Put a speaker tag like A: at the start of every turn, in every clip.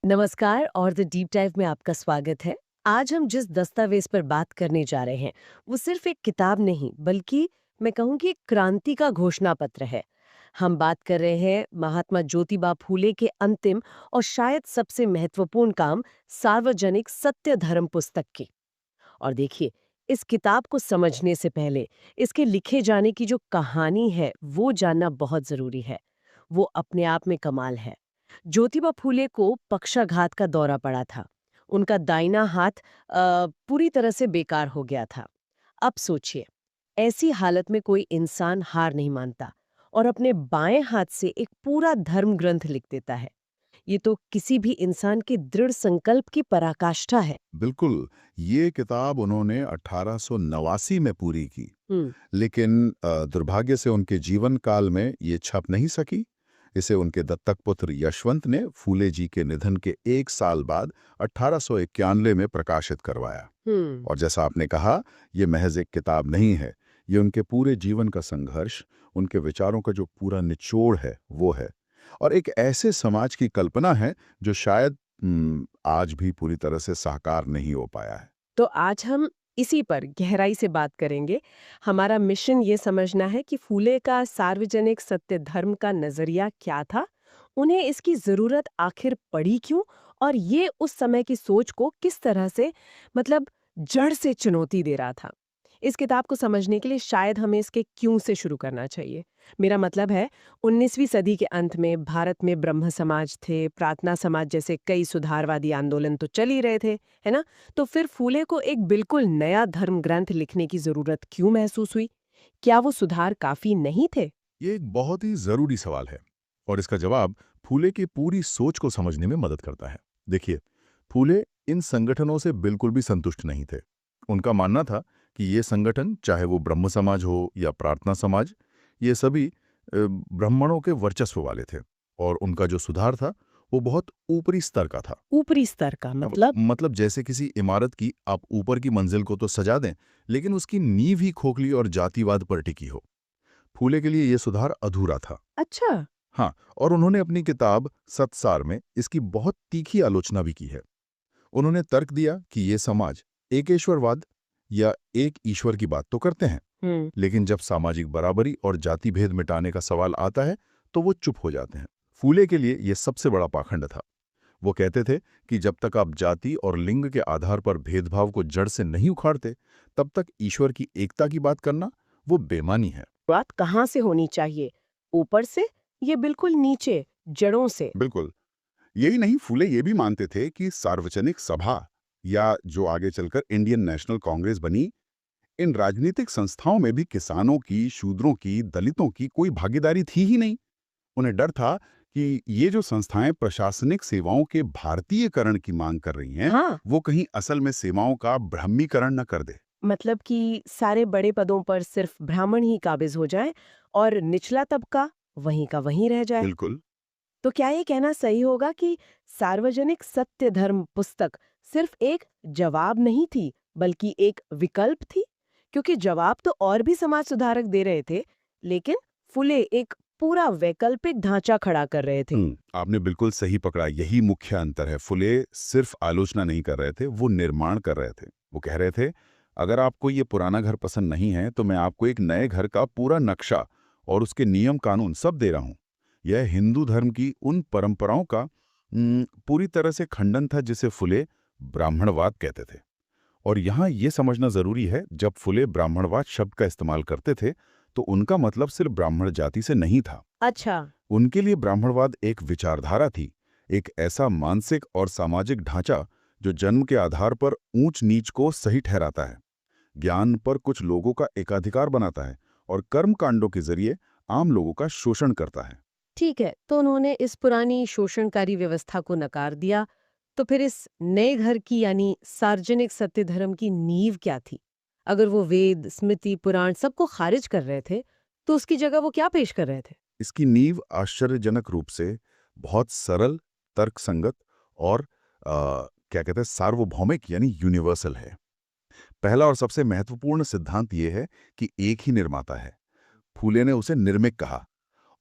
A: नमस्कार और the deep dive में आपका स्वागत है। आज हम जिस दस्तावेज पर बात करने जा रहे हैं, वो सिर्फ एक किताब नहीं, बल्कि मैं कहूँगी एक क्रांति का घोषणा पत्र है। हम बात कर रहे हैं महात्मा ज्योतिबा फूले के अंतिम और शायद सबसे महत्वपूर्ण काम, सार्वजनिक सत्य धर्म पुस्तक की। और देखिए, इस किताब को समझने से पहले इसके लिखे जाने की जो कहानी है, वो जानना बहुत जरूरी है। वो अपने आप में कमाल है। ज्योतिबा फूले को पक्षाघात का दौरा पड़ा था। उनका दाहिना हाथ पूरी तरह से बेकार हो गया था। अब सोचिए, ऐसी हालत में कोई इंसान हार नहीं मानता और अपने बाएं हाथ से एक पूरा धर्म ग्रंथ लिख देता है। ये तो किसी भी इंसान के दृढ़ संकल्प की पराकाष्ठा है।
B: बिल्कुल, ये किताब उन्होंने 1889 में पूरी की,
A: हम्म।
B: लेकिन दुर्भाग्य से उनके जीवन काल में ये छप नहीं सकी। इसे उनके दत्तक पुत्र यशवंत ने फूले जी के निधन के 1 साल बाद 1891 में प्रकाशित करवाया।
A: हम्म।
B: और जैसा आपने कहा, ये महज एक किताब नहीं है, ये उनके पूरे जीवन का संघर्ष, उनके विचारों का जो पूरा निचोड़ है, वो है। और एक ऐसे समाज की कल्पना है, जो शायद आज भी पूरी तरह से साकार नहीं हो पाया है।
A: तो आज हम इसी पर गहराई से बात करेंगे। हमारा मिशन ये समझना है कि फूले का सार्वजनिक सत्य धर्म का नजरिया क्या था, उन्हें इसकी जरूरत आखिर पड़ी क्यों, और ये उस समय की सोच को किस तरह से, मतलब, जड़ से चुनौती दे रहा था। इस किताब को समझने के लिए शायद हमें इसके क्यों से शुरू करना चाहिए। मेरा मतलब है, 19वीं सदी के अंत में भारत में ब्रह्म समाज थे, प्रार्थना समाज जैसे कई सुधारवादी आंदोलन तो चल ही रहे थे, है ना? तो फिर फूले को एक बिल्कुल नया धर्म ग्रंथ लिखने की जरूरत क्यों महसूस हुई? क्या वो सुधार काफी नहीं थे?
B: ये एक बहुत ही ज़रूरी सवाल है, और इसका जवाब फूले की पूरी सोच को समझने में मदद करता है। देखिए, फूले इन संगठनों से बिल्कुल भी संतुष्ट नहीं थे। उनका मानना था कि ये संगठन, चाहे वो ब्रह्म समाज हो या प्रार्थना समाज, ये सभी ब्राह्मणों के वर्चस्व वाले थे, और उनका जो सुधार था, वो बहुत ऊपरी स्तर का था।
A: ऊपरी स्तर का
B: अब
A: मतलब?
B: मतलब जैसे किसी इमारत की आप ऊपर की मंजिल को तो सजा दें, लेकिन उसकी नींव ही खोखली और जातिवाद पर टिकी हो। फूले के लिए ये सुधार अधूरा था।
A: अच्छा।
B: हाँ, और उन्होंने अपनी किताब सतसार में इसकी बहुत तीखी आलोचना भी की है। उन्होंने तर्क दिया कि ये समाज एकेश्वरवाद या एक ईश्वर की बात तो करते हैं,
A: हम्म।
B: लेकिन जब सामाजिक बराबरी और जाति भेद मिटाने का सवाल आता है, तो वो चुप हो जाते हैं। फूले के लिए ये सबसे बड़ा पाखंड था। वो कहते थे कि जब तक आप जाति और लिंग के आधार पर भेदभाव को जड़ से नहीं उखाड़ते, तब तक ईश्वर की एकता की बात करना वो बेमानी है।
A: बात कहाँ से होनी चाहिए? ऊपर से? ये बिल्कुल नीचे, जड़ों से?
B: बिल्कुल। यही नहीं, फूले ये भी मानते थे कि सार्वजनिक सभा, या जो आगे चलकर इंडियन नेशनल कांग्रेस बनी, इन राजनीतिक संस्थाओं में भी किसानों की, शूद्रों की, दलितों की कोई भागीदारी थी ही नहीं। उन्हें डर था कि ये जो संस्थाएं प्रशासनिक सेवाओं के भारतीयकरण की मांग कर रही हैं,
A: हाँ।
B: वो कहीं असल में सेवाओं का ब्राह्मीकरण न कर दे।
A: मतलब कि सारे बड़े पदों पर सिर्फ ब्राह्मण ही काबिज हो जाएं और निचला तबका वहीं का वहीं रह जाए।
B: बिल्कुल।
A: तो क्या ये कहना सही होगा कि सार्वजनिक सत्य धर्म पुस्तक सिर्फ एक जवाब नहीं थी, बल्कि एक विकल्प थी? क्योंकि जवाब तो और भी समाज सुधारक दे रहे थे, लेकिन फुले एक पूरा वैकल्पिक ढांचा खड़ा कर रहे थे।
B: आपने बिल्कुल सही पकड़ा, यही मुख्य अंतर है। फुले सिर्फ आलोचना नहीं कर रहे थे, वो निर्माण कर रहे थे। वो कह रहे थे, अगर आपको ये पुराना घर पसंद नहीं है, तो मैं आपको एक नए घर का पूरा नक्शा और उसके नियम कानून सब दे रहा हूँ। यह हिंदू धर्म की उन परंपराओं का पूरी तरह से खंडन था, जिसे फुले ब्राह्मणवाद कहते थे। और यहाँ ये समझना जरूरी है, जब फुले ब्राह्मणवाद शब्द का इस्तेमाल करते थे, तो उनका मतलब सिर्फ ब्राह्मण जाति से नहीं था।
A: अच्छा।
B: उनके लिए ब्राह्मणवाद एक विचारधारा थी, एक ऐसा मानसिक और सामाजिक ढांचा जो जन्म के आधार पर ऊंच नीच को सही ठहराता है, ज्ञान पर कुछ लोगों का एकाधिकार बनाता है, और कर्म कांडों के जरिए आम लोगों का शोषण करता है।
A: ठीक है, तो उन्होंने इस पुरानी शोषणकारी व्यवस्था को नकार दिया। तो फिर इस नए घर की, यानी सार्वजनिक सत्य धर्म की नींव क्या थी? अगर वो वेद, स्मृति, पुराण सबको खारिज कर रहे थे, तो उसकी जगह वो क्या पेश कर रहे थे?
B: इसकी नींव आश्चर्यजनक रूप से बहुत सरल, तर्कसंगत और क्या कहते हैं, सार्वभौमिक यानी यूनिवर्सल है। पहला और सबसे महत्वपूर्ण सिद्धांत यह है कि एक ही निर्माता है। फूले ने उसे निर्मिक कहा,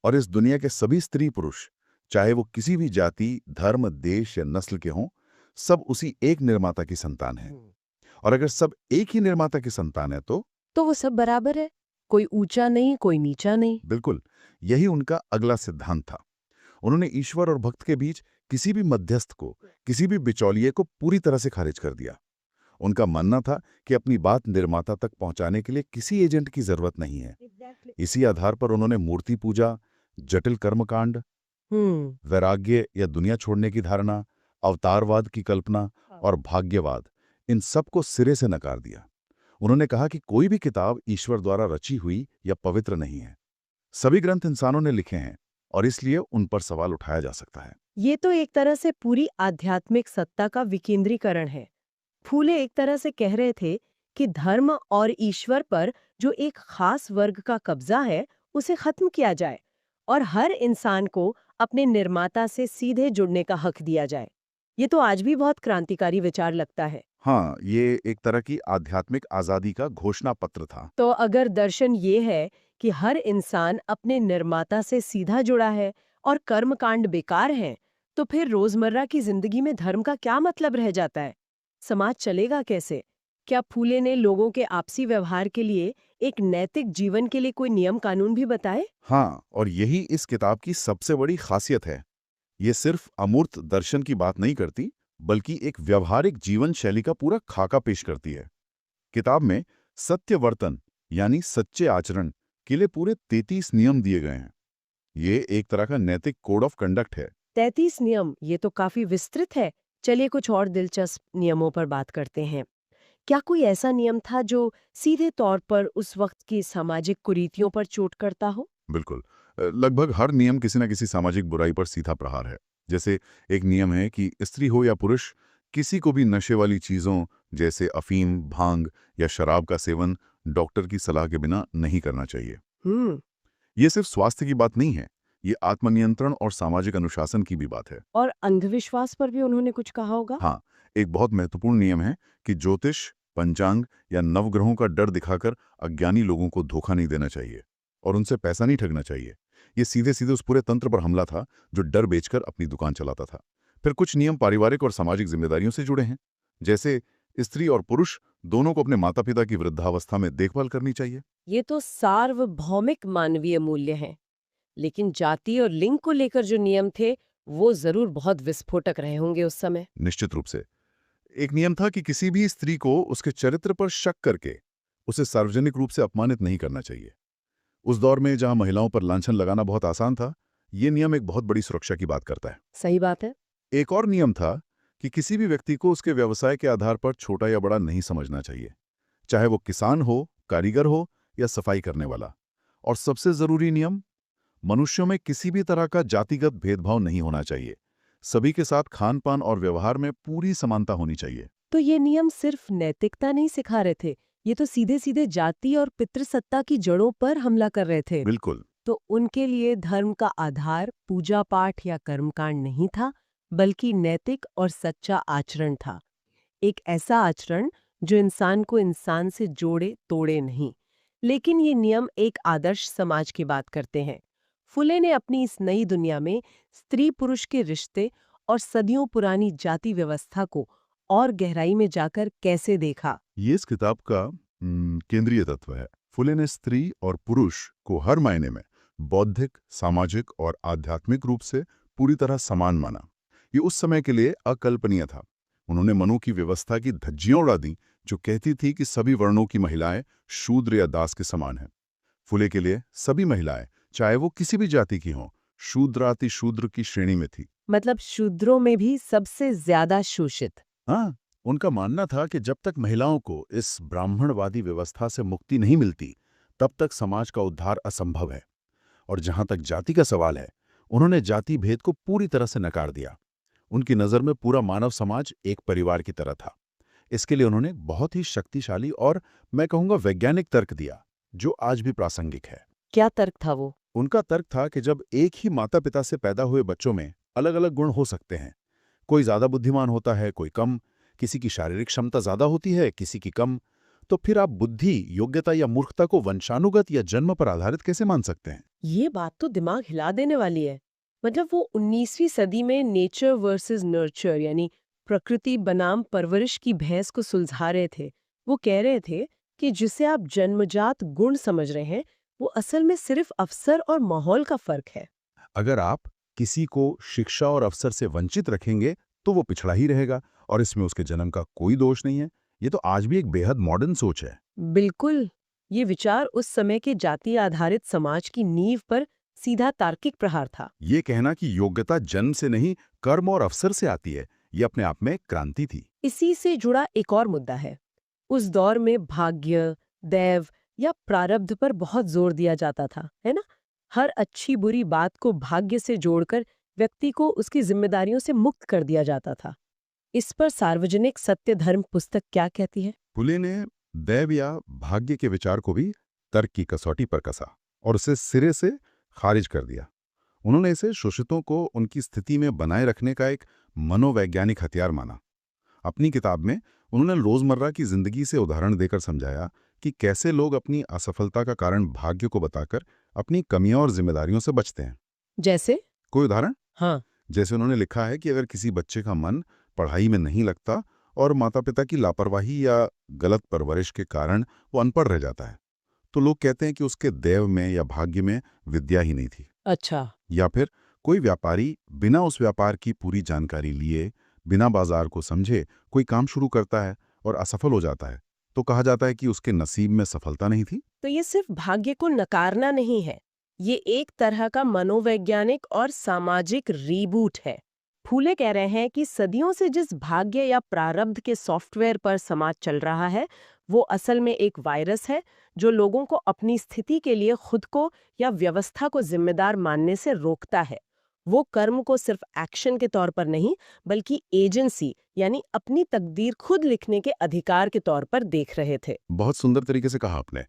B: और इस दुनिया के सभी स्त्री पुरुष, चाहे वो किसी भी जाति, धर्म, देश या नस्ल के हों, सब उसी एक निर्माता की संतान हैं। और अगर सब एक ही निर्माता की संतान है
A: तो वो सब बराबर है, कोई ऊंचा नहीं कोई नीचा नहीं।
B: बिल्कुल, यही उनका अगला सिद्धांत था। उन्होंने ईश्वर और भक्त के बीच किसी भी मध्यस्थ को, किसी भी बिचौलिए को पूरी तरह से खारिज कर दिया। उनका मानना था कि अपनी बात निर्माता तक पहुंचाने के लिए किसी एजेंट की जरूरत नहीं है। इसी आधार पर उन्होंने मूर्ति पूजा, जटिल कर्मकांड, वैराग्य या दुनिया छोड़ने की धारणा, अवतारवाद की कल्पना और भाग्यवाद, इन सबको सिरे से नकार दिया। उन्होंने कहा कि कोई भी किताब ईश्वर द्वारा रची हुई या पवित्र नहीं है। सभी ग्रंथ इंसानों ने लिखे हैं और इसलिए उन पर सवाल उठाया जा सकता है।
A: ये तो एक तरह से पूरी आध्यात्मिक सत्ता का विकेंद्रीकरण है। फूले एक तरह से कह रहे थे कि धर्म और ईश्वर पर जो एक खास वर्ग का कब्जा है, उसे खत्म किया जाए और हर इंसान को अपने निर्माता से सीधे जुड़ने का हक दिया जाए। ये तो आज भी बहुत क्रांतिकारी विचार लगता है।
B: हाँ, ये एक तरह की आध्यात्मिक आजादी का घोषणा पत्र था।
A: तो अगर दर्शन ये है कि हर इंसान अपने निर्माता से सीधा जुड़ा है और कर्मकांड बेकार हैं, तो फिर रोजमर्रा की जिंदगी में धर्म का क्या मतलब रह जाता है? समाज चलेगा कैसे? क्या फूले ने लोगों के आपसी व्यवहार के लिए एक नैतिक जीवन के लिए कोई नियम कानून भी बताए?
B: हाँ, और यही इस किताब की सबसे बड़ी खासियत है। ये सिर्फ अमूर्त दर्शन की बात नहीं करती, बल्कि एक व्यवहारिक जीवन शैली का पूरा खाका पेश करती है। किताब में सत्य वर्तन यानी सच्चे आचरण के लिए पूरे 33 नियम दिए गए हैं। ये एक तरह का नैतिक कोड ऑफ कंडक्ट है।
A: 33 नियम, ये तो काफी विस्तृत है। चलिए कुछ और दिलचस्प नियमों पर बात करते हैं। क्या कोई ऐसा नियम था जो सीधे तौर पर उस वक्त की सामाजिक कुरीतियों पर चोट करता हो?
B: बिल्कुल। लगभग हर नियम किसी न किसी सामाजिक बुराई पर सीधा प्रहार है। जैसे एक नियम है कि स्त्री हो या पुरुष, किसी को भी नशे वाली चीज़ों जैसे अफीम, भांग या शराब का सेवन डॉक्टर की सलाह के बिना नहीं करना चाहिए।
A: हम्म।
B: ये सिर्फ स्वास्थ्य की बात नहीं है, ये आत्मनियंत्रण और सामाजिक अनुशासन की भी बात है।
A: और अंधविश्वास पर भी उन्होंने कुछ कहा होगा?
B: हाँ, एक बहुत महत्वपूर्ण नियम है कि ज्योतिष, पंचांग या नवग्रहों का डर दिखाकर अज्ञानी लोगों को धोखा नहीं देना चाहिए और उनसे पैसा नहीं ठगना चाहिए। ये सीधे-सीधे उस पूरे तंत्र पर हमला था जो डर बेचकर अपनी दुकान चलाता था। फिर कुछ नियम पारिवारिक और सामाजिक जिम्मेदारियों से जुड़े हैं, जैसे स्त्री और पुरुष दोनों को अपने माता-पिता की वृद्धावस्था में देखभाल करनी चाहिए।
A: ये तो सार्वभौमिक मानवीय मूल्य हैं। लेकिन जाति और लिंग को लेकर जो नियम थे, वो जरूर बहुत विस्फोटक रहे होंगे उस समय।
B: निश्चित रूप से। एक नियम था कि किसी भी स्त्री को उसके चरित्र पर शक करके उसे सार्वजनिक रूप से अपमानित नहीं करना चाहिए। उस दौर में जहां महिलाओं पर लांछन लगाना बहुत आसान था, ये नियम एक बहुत बड़ी सुरक्षा की बात करता है।
A: सही बात है।
B: एक और नियम था कि किसी भी व्यक्ति को उसके व्यवसाय के आधार पर छोटा या बड़ा नहीं समझना चाहिए, चाहे वो किसान हो, कारीगर हो या सफाई करने वाला। और सबसे जरूरी नियम, मनुष्यों में किसी भी तरह का जातिगत भेदभाव नहीं होना चाहिए। सभी के साथ खान पान और व्यवहार में पूरी समानता होनी चाहिए।
A: तो ये नियम सिर्फ नैतिकता नहीं सिखा रहे थे, ये तो सीधे सीधे जाति और पितृसत्ता की जड़ों पर हमला कर रहे थे।
B: बिल्कुल।
A: तो उनके लिए धर्म का आधार पूजा पाठ या कर्मकांड नहीं था, बल्कि नैतिक और सच्चा आचरण था। एक ऐसा आचरण जो इंसान को इंसान से जोड़े तोड़े नहीं। लेकिन ये नियम एक आदर्श समाज की बात करते हैं। फुले ने अपनी इस नई दुनिया में स्त्री पुरुष के रिश्ते और सदियों पुरानी जाति व्यवस्था को और गहराई में जाकर कैसे देखा?
B: ये इस किताब का केंद्रीय तत्व है। फुले ने स्त्री और पुरुष को हर मायने में बौद्धिक, सामाजिक और आध्यात्मिक रूप से पूरी तरह समान माना। ये उस समय के लिए अकल्पनीय था। उन्होंने मनु की व्यवस्था की धज्जियां उड़ा दी, जो कहती थी कि सभी वर्णों की महिलाएं शूद्र या दास के समान हैं। फुले के लिए सभी महिलाएं, चाहे वो किसी भी जाति की हों, शूद्राति शूद्र की श्रेणी में थी।
A: मतलब शूद्रों में भी सबसे ज्यादा शोषित।
B: हाँ, उनका मानना था कि जब तक महिलाओं को इस ब्राह्मणवादी व्यवस्था से मुक्ति नहीं मिलती, तब तक समाज का उद्धार असंभव है। और जहां तक जाति का सवाल है, उन्होंने जाति भेद को पूरी तरह से नकार दिया। उनकी नज़र में पूरा मानव समाज एक परिवार की तरह था। इसके लिए उन्होंने बहुत ही शक्तिशाली और मैं कहूँगा वैज्ञानिक तर्क दिया, जो आज भी प्रासंगिक है।
A: क्या तर्क था वो?
B: उनका तर्क था कि जब एक ही माता पिता से पैदा हुए बच्चों में अलग अलग गुण हो सकते हैं, कोई ज़्यादा बुद्धिमान होता है, कोई कम, किसी की शारीरिक क्षमता ज़्यादा होती है, किसी की कम, तो फिर आप बुद्धि, योग्यता या मूर्खता को वंशानुगत या जन्म पर आधारित कैसे मान सकते हैं?
A: ये बात तो दिमाग हिला देने वाली है। मतलब वो 19वीं सदी में नेचर वर्सेस नर्चर यानी प्रकृति बनाम परवरिश की बहस को सुलझा रहे थे। वो कह रहे थे कि जिसे आप जन्मजात गुण समझ रहे हैं, वो असल में सिर्फ अवसर और माहौल का फर्क है।
B: अगर आप किसी को शिक्षा और अवसर से वंचित रखेंगे, तो वो पिछड़ा ही रहेगा और इसमें उसके जन्म का कोई दोष नहीं है। ये तो आज भी एक बेहद मॉडर्न सोच है।
A: बिल्कुल। ये विचार उस समय के जाति आधारित समाज की नींव पर सीधा तार्किक प्रहार था।
B: ये कहना कि योग्यता जन्म से नहीं, कर्म और अवसर से आती है, ये अपने आप में एक क्रांति थी।
A: इसी से जुड़ा एक और मुद्दा है। उस दौर में भाग्य, दैव या प्रारब्ध पर बहुत जोर दिया जाता था, है ना? हर अच्छी बुरी बात को भाग्य से जोड़कर व्यक्ति को उसकी जिम्मेदारियों से मुक्त कर दिया जाता था। इस पर सार्वजनिक सत्य धर्म पुस्तक क्या कहती है?
B: फुले ने दैव या भाग्य के विचार को भी तर्क की कसौटी पर कसा और उसे सिरे से खारिज कर दिया। उन्होंने इसे शोषितों को उनकी स्थिति में बनाए रखने का एक मनोवैज्ञानिक हथियार माना। अपनी किताब में उन्होंने रोजमर्रा की जिंदगी से उदाहरण देकर समझाया कि कैसे लोग अपनी असफलता का कारण भाग्य को बताकर अपनी कमियों और जिम्मेदारियों से बचते हैं।
A: जैसे?
B: कोई उदाहरण?
A: हाँ।
B: जैसे उन्होंने लिखा है कि अगर किसी बच्चे का मन पढ़ाई में नहीं लगता और माता पिता की लापरवाही या गलत परवरिश के कारण वो अनपढ़ रह जाता है, तो लोग कहते हैं कि उसके दैव में या भाग्य में विद्या ही नहीं थी।
A: अच्छा।
B: या फिर कोई व्यापारी बिना उस व्यापार की पूरी जानकारी लिए, बिना बाजार को समझे कोई काम शुरू करता है और असफल हो जाता है, तो कहा जाता है कि उसके नसीब में सफलता नहीं थी।
A: तो ये सिर्फ भाग्य को नकारना नहीं है, ये एक तरह का मनोवैज्ञानिक और सामाजिक रीबूट है। फूले कह रहे हैं कि सदियों से जिस भाग्य या प्रारब्ध के सॉफ्टवेयर पर समाज चल रहा है, वो असल में एक वायरस है जो लोगों को अपनी स्थिति के लिए खुद को या व्यवस्था को जिम्मेदार मानने से रोकता है। वो कर्म को सिर्फ एक्शन के तौर पर नहीं, बल्कि एजेंसी यानी अपनी तकदीर खुद लिखने के अधिकार के तौर पर देख रहे थे।
B: बहुत सुंदर तरीके से कहा आपने।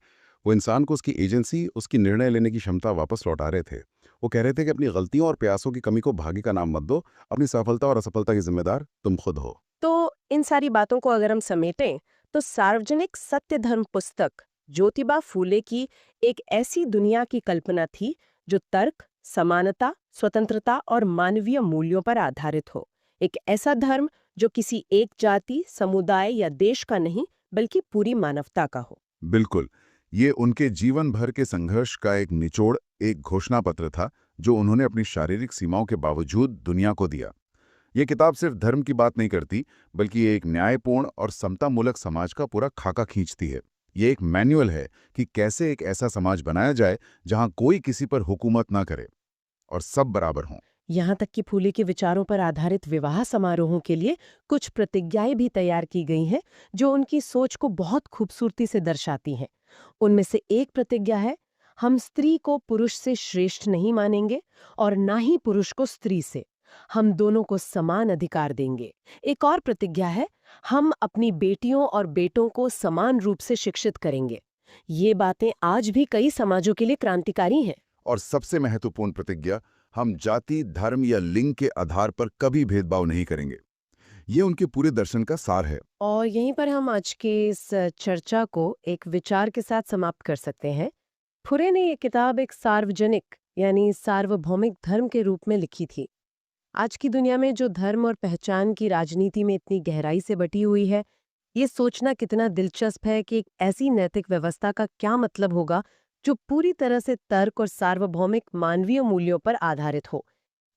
B: वो इंसान को उसकी एजेंसी, उसकी निर्णय लेने की क्षमता वापस लौटा रहे थे। वो कह रहे थे कि अपनी गलतियों और प्रयासों की कमी को भाग्य का नाम मत दो, अपनी सफलता और असफलता की जिम्मेदार तुम खुद हो।
A: तो इन सारी बातों को अगर हम समेटें, तो सार्वजनिक सत्य धर्म पुस्तक ज्योतिबा फूले की एक ऐसी दुनिया की कल्पना थी जो तर्क, समानता, स्वतंत्रता और मानवीय मूल्यों पर आधारित हो। एक ऐसा धर्म जो किसी एक जाति, समुदाय या देश का नहीं, बल्कि पूरी मानवता का हो।
B: बिल्कुल। ये उनके जीवन भर के संघर्ष का एक निचोड़, एक घोषणा पत्र था जो उन्होंने अपनी शारीरिक सीमाओं के बावजूद दुनिया को दिया। ये किताब सिर्फ धर्म की बात नहीं करती, बल्कि ये एक न्यायपूर्ण और समतामूलक समाज का पूरा खाका खींचती है। ये एक मैनुअल है कि कैसे एक ऐसा समाज बनाया जाए जहां कोई किसी पर हुकूमत ना करे और सब बराबर हों।
A: यहाँ तक कि फूले के विचारों पर आधारित विवाह समारोहों के लिए कुछ प्रतिज्ञाएं भी तैयार की गई हैं, जो उनकी सोच को बहुत खूबसूरती से दर्शाती हैं। उनमें से एक प्रतिज्ञा है, हम स्त्री को पुरुष से श्रेष्ठ नहीं मानेंगे और ना ही पुरुष को स्त्री से। हम दोनों को समान अधिकार देंगे। एक और प्रतिज्ञा है, हम अपनी बेटियों और बेटों को समान रूप से शिक्षित करेंगे। ये बातें आज भी कई समाजों के लिए क्रांतिकारी हैं।
B: और सबसे महत्वपूर्ण प्रतिज्ञा, हम जाति, धर्म या लिंग के आधार पर कभी भेदभाव नहीं करेंगे। ये उनके पूरे दर्शन का सार है।
A: और यहीं पर हम आज के इस चर्चा को एक विचार के साथ समाप्त कर सकते हैं। फुरे ने ये किताब एक सार्वजनिक यानी सार्वभौमिक धर्म के रूप में लिखी थी। आज की दुनिया में जो धर्म और पहचान की राजनीति में इतनी गहराई से बटी हुई है, ये सोचना कितना दिलचस्प है कि एक ऐसी नैतिक व्यवस्था का क्या मतलब होगा जो पूरी तरह से तर्क और सार्वभौमिक मानवीय मूल्यों पर आधारित हो।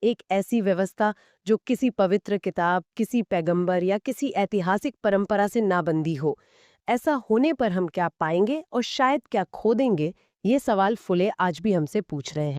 A: एक ऐसी व्यवस्था जो किसी पवित्र किताब, किसी पैगंबर या किसी ऐतिहासिक परंपरा से ना बंधी हो। ऐसा होने पर हम क्या पाएंगे और शायद क्या खो देंगे, ये सवाल फुले आज भी हमसे पूछ रहे हैं।